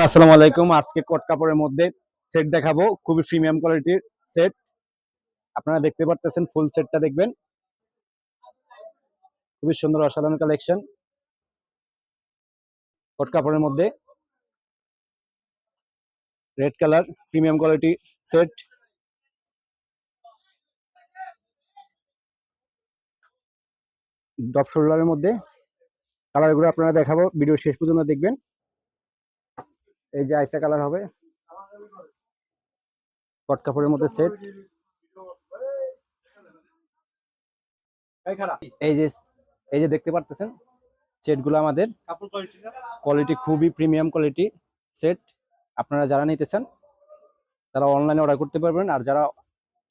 আসসালামু আলাইকুম। আজকে কট কাপড়ের মধ্যে সেট দেখাবো, খুবই প্রিমিয়াম কোয়ালিটির সেট। আপনারা দেখতে পারতেছেন, ফুল সেটটা দেখবেন, খুবই সুন্দর অসাধারণ কালেকশন। কট কাপড়ের মধ্যে red colour premium quality set, drop শোল্ডারের মধ্যে। কালারগুলো আপনারা দেখাবো, ভিডিও শেষ পর্যন্ত দেখবেন। এই যে আরেকটা কালার হবে কট কাপড়ের মধ্যে সেট। এই যে এই যে দেখতে পারতেছেন সেটগুলো আমাদের কোয়ালিটি খুবই প্রিমিয়াম কোয়ালিটি সেট। আপনারা যারা নিতে চান তারা অনলাইনে অর্ডার করতে পারবেন, আর যারা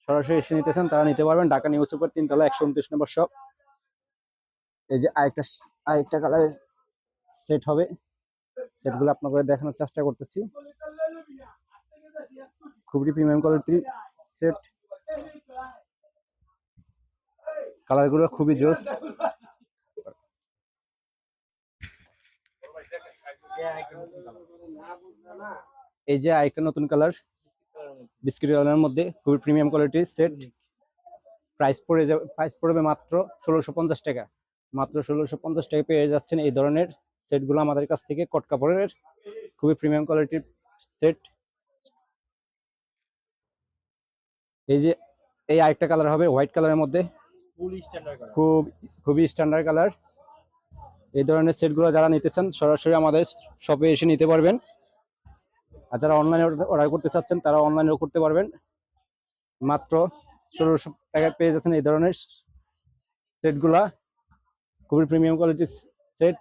সরাসরি এসে নিতে চান তারা নিতে পারবেন। ঢাকা নিউ সুপার 3 তলা 129 নম্বর শপ। এই যে আরেকটা কালারের সেট হবে, সেটগুলো আপনাদের দেখানোর চেষ্টা করতেছি। খুবই প্রিমিয়াম কোয়ালিটির সেট, কালারগুলো খুবই জোস। এই যে আরেকটা নতুন কালার বিস্কিট কালারের মধ্যে, খুবই প্রিমিয়াম কোয়ালিটির সেট। প্রাইস পড়বে মাত্র 1650 টাকা। মাত্র 1650 টাকা পেয়ে যাচ্ছেন এই ধরনের সেটগুলো আমাদের কাছ থেকে। কট কাপড়ের খুবই প্রিমিয়াম কোয়ালিটির সেট। এই যে এই আরেকটা কালার হবে হোয়াইট কালারের মধ্যে, খুবই স্ট্যান্ডার্ড কালার। এই ধরনের সেটগুলো যারা নিতে চান সরাসরি আমাদের শপে এসে নিতে পারবেন, আর যারা অনলাইনে অর্ডার করতে চাচ্ছেন তারা অনলাইনেও করতে পারবেন। মাত্র 1600 টাকা পেয়ে যাচ্ছেন এই ধরনের সেটগুলা, খুবই প্রিমিয়াম কোয়ালিটির সেট।